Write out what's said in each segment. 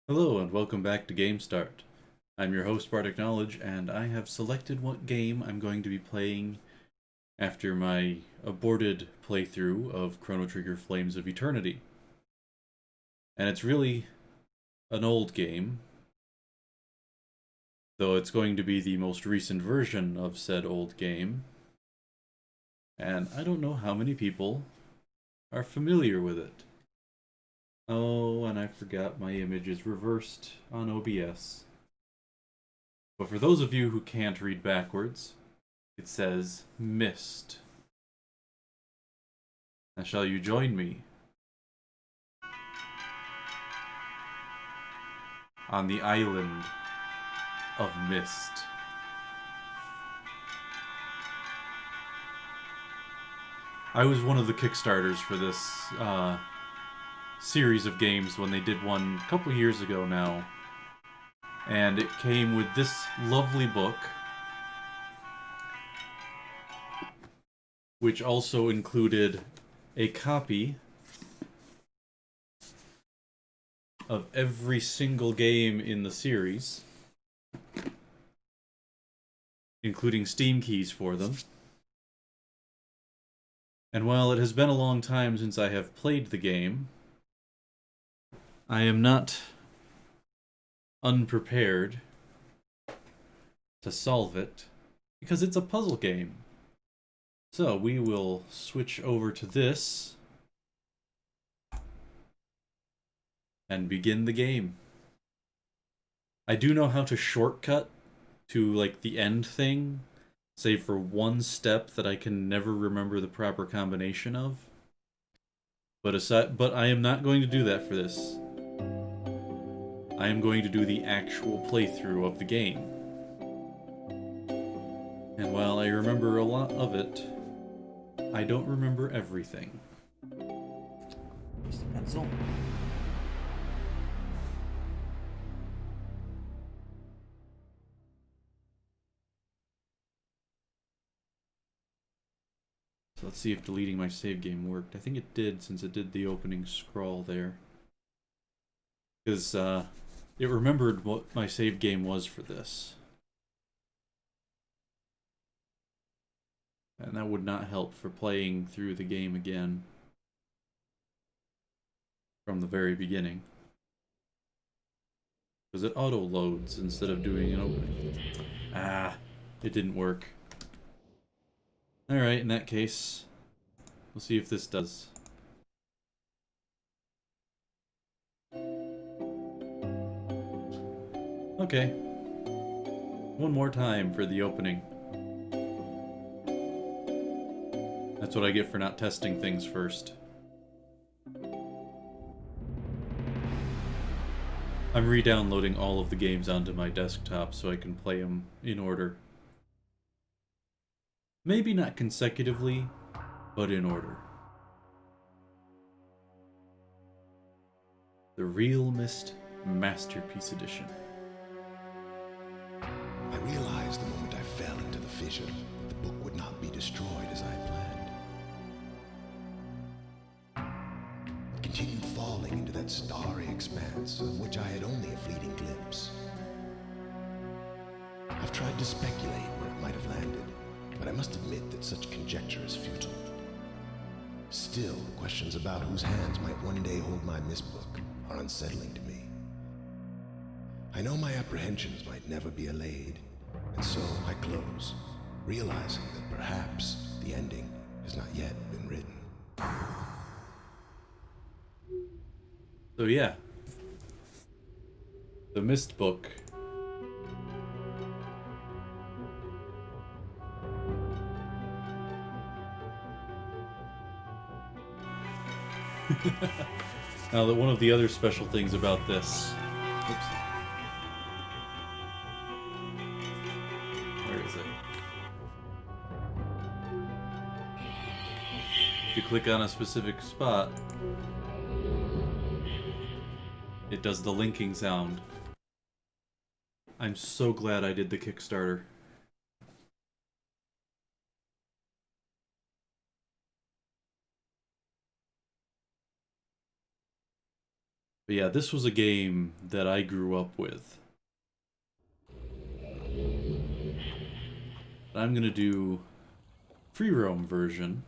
Hello and welcome back to Game Start. I'm your host Bardic Knowledge, and I have selected what game I'm going to be playing after my aborted playthrough of Chrono Trigger Flames of Eternity. And it's really an old game, though it's going to be the most recent version of said old game. And I don't know how many people are familiar with it. Oh, and I forgot my image is reversed on OBS. But for those of you who can't read backwards, it says MYST. Now shall you join me on the island of Mist? I was one of the Kickstarters for this series of games when they did one a couple years ago now. And it came with this lovely book, which also included a copy of every single game in the series, including Steam keys for them. And while it has been a long time since I have played the game, I am not unprepared to solve it, because it's a puzzle game. So we will switch over to this and begin the game. I do know how to shortcut to like the end thing, save for one step that I can never remember the proper combination of. But I am not going to do that for this. I am going to do the actual playthrough of the game. And while I remember a lot of it, I don't remember everything. Use the pencil. So let's see if deleting my save game worked. I think it did, since it did the opening scroll there. Because it remembered what my save game was for this. And that would not help for playing through the game again from the very beginning. Because it auto-loads instead of doing an opening. Ah, it didn't work. Alright, in that case, we'll see if this does. Okay. One more time for the opening. That's what I get for not testing things first. I'm re-downloading all of the games onto my desktop so I can play them in order. Maybe not consecutively, but in order. The realMYST Masterpiece Edition. I realized the moment I fell into the fissure that the book would not be destroyed as I had planned. It continued falling into that starry expanse of which I had only a fleeting glimpse. I've tried to speculate where it might have landed, but I must admit that such conjecture is futile. Still, questions about whose hands might one day hold my MYST book are unsettling to me. I know my apprehensions might never be allayed, and so I close, realizing that perhaps the ending has not yet been written. So yeah, the MYST book. Now that one of the other special things about this, oops, where is it? If you click on a specific spot, it does the linking sound. I'm so glad I did the Kickstarter. But yeah, this was a game that I grew up with. I'm gonna do free roam version.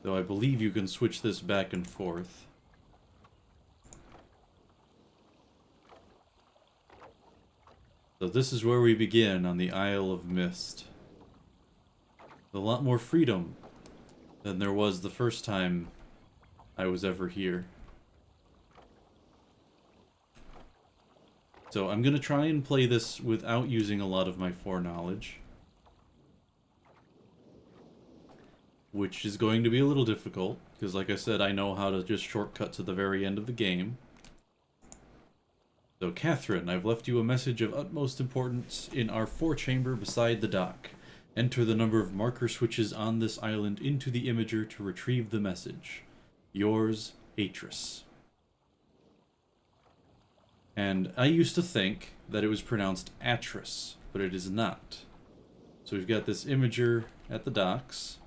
Though I believe you can switch this back and forth. So this is where we begin on the Isle of Mist. A lot more freedom than there was the first time I was ever here. So I'm gonna try and play this without using a lot of my foreknowledge. Which is going to be a little difficult, because like I said, I know how to just shortcut to the very end of the game. So, Catherine, I've left you a message of utmost importance in our forechamber beside the dock. Enter the number of marker switches on this island into the imager to retrieve the message. Yours, Atris. And I used to think that it was pronounced Atris, but it is not. So we've got this imager at the docks,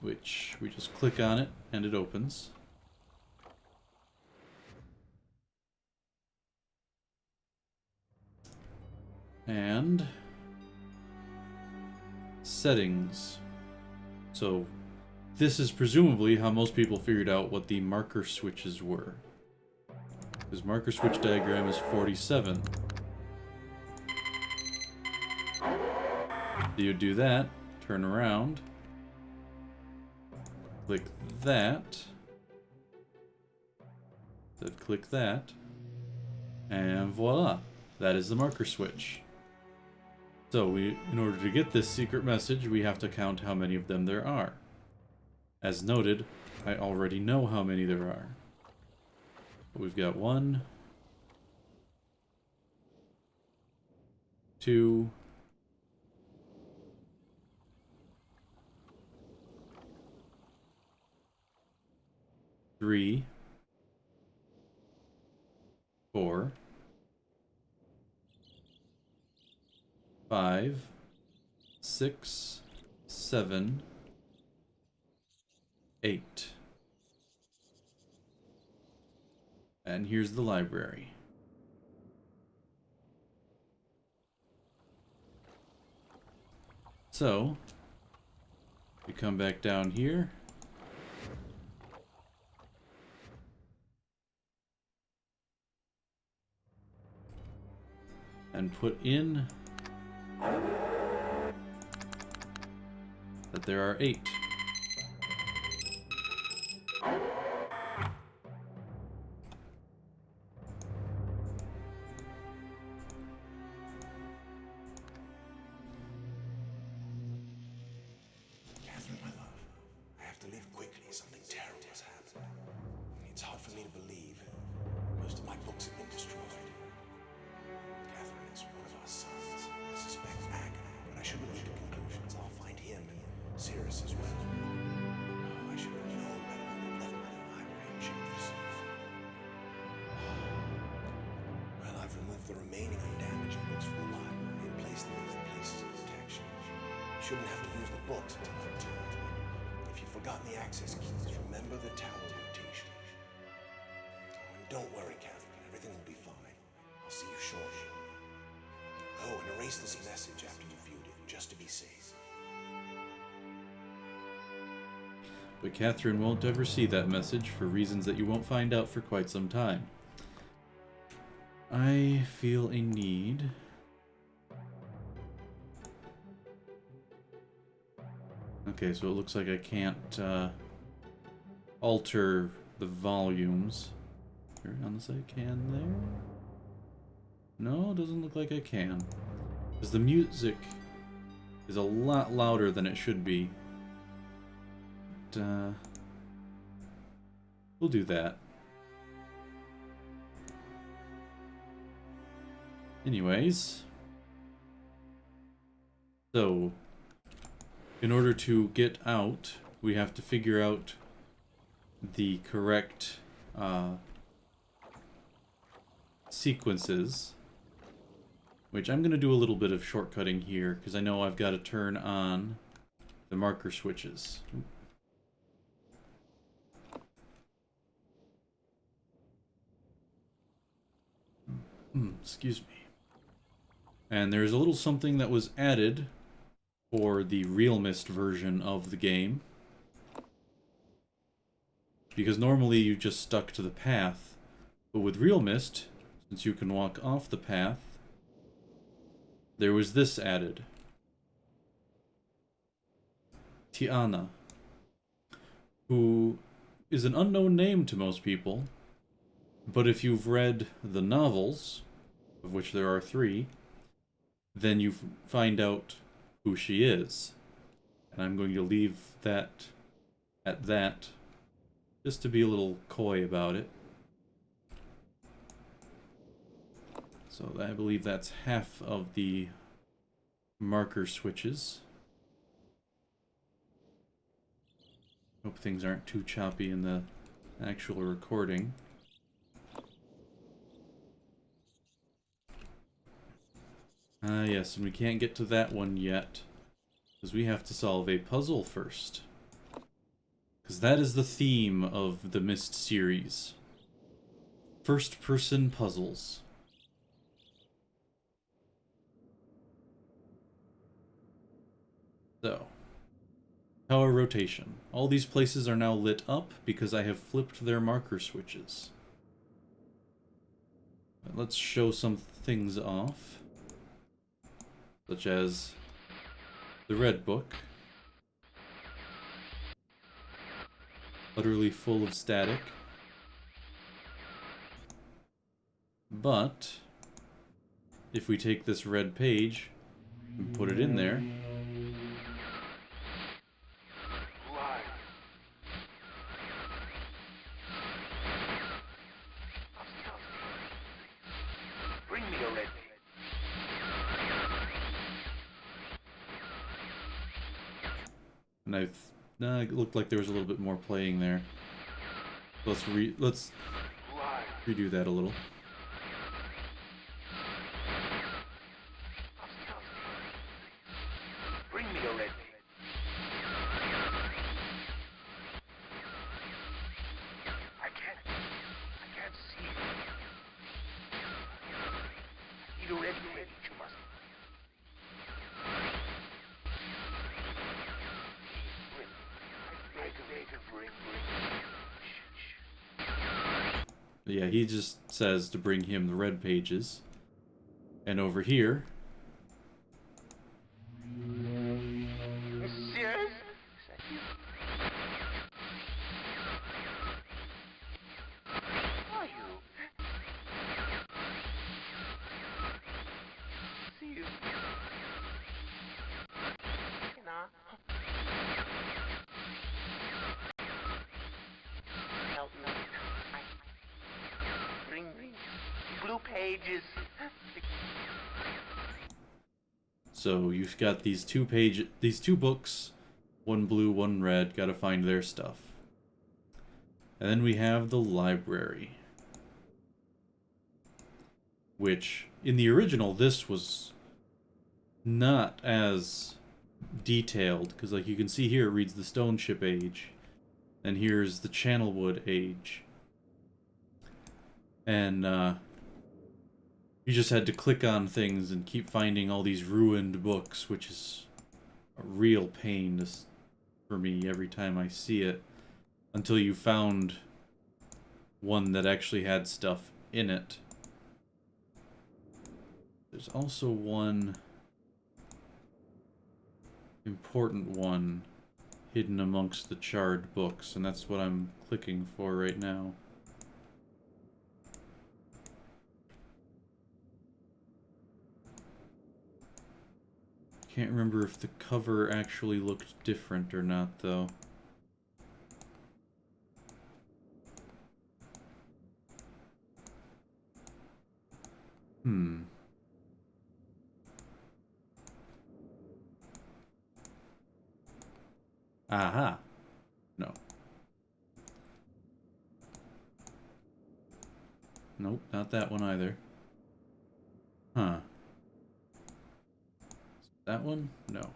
which we just click on it and it opens. And settings. So this is presumably how most people figured out what the marker switches were. Because marker switch diagram is 47. So you do that, turn around, click that, then click that, and voila, that is the marker switch. So in order to get this secret message, we have to count how many of them there are. As noted, I already know how many there are. We've got 1, 2, 3, 4, 5, 6, 7, 8. And here's the library. So, we come back down here. And put in that there are 8. Catherine, my love, I have to leave quickly. Something terrible has happened. It's hard for me to believe. Most of my books have been destroyed. Catherine is one of our sons. I suspect Agony, but I shouldn't leap to conclusions. I'll find him and Cirrus as well. Oh, I should have known better than to left my library and checked for Cirrus. Well, I've removed the remaining undamaged books from the library and placed them in their places of protection. You shouldn't have to use the books until I return. If you've forgotten the access keys, remember the tower rotation. Oh, and don't worry, Catherine. Everything will be fine. I'll see you shortly. Oh, and erase this message after you've viewed it, just to be safe. But Catherine won't ever see that message for reasons that you won't find out for quite some time. I feel a need. Okay, so it looks like I can't alter the volumes. Here, unless I can there? No, it doesn't look like I can. Because the music is a lot louder than it should be. But, we'll do that. Anyways. So, in order to get out, we have to figure out the correct sequences, which I'm going to do a little bit of shortcutting here because I know I've got to turn on the marker switches. Excuse me. And there's a little something that was added for the realMYST version of the game. Because normally you just stuck to the path. But with realMYST, since you can walk off the path, there was this added. Tiana, who is an unknown name to most people, but if you've read the novels, of which there are 3, then you find out who she is. And I'm going to leave that at that, just to be a little coy about it. So I believe that's half of the marker switches. Hope things aren't too choppy in the actual recording. Ah, yes, and we can't get to that one yet, because we have to solve a puzzle first. Because that is the theme of the MYST series. First-person puzzles. So, power rotation. All these places are now lit up because I have flipped their marker switches. Let's show some things off. Such as the red book. Utterly full of static. But if we take this red page and put it in there, and it looked like there was a little bit more playing there. Let's redo that a little. Yeah, he just says to bring him the red pages. And over here... Serious? Are you? See you. Help me. Bring me blue pages. So you've got these two books, one blue, one red, gotta find their stuff. And then we have the library. Which, in the original, this was not as detailed, because like you can see here it reads the Stone Ship Age, and here's the Channelwood Age. And you just had to click on things and keep finding all these ruined books, which is a real pain for me every time I see it, until you found one that actually had stuff in it. There's also one important one hidden amongst the charred books, and that's what I'm clicking for right now. Can't remember if the cover actually looked different or not, though. Aha. No. Nope, not that one either. Huh. That one? No.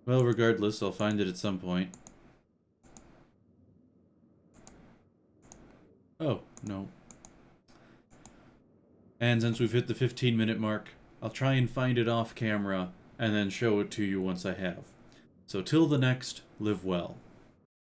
Well, regardless, I'll find it at some point. Oh, no. And since we've hit the 15-minute mark, I'll try and find it off camera and then show it to you once I have. So till the next, live well.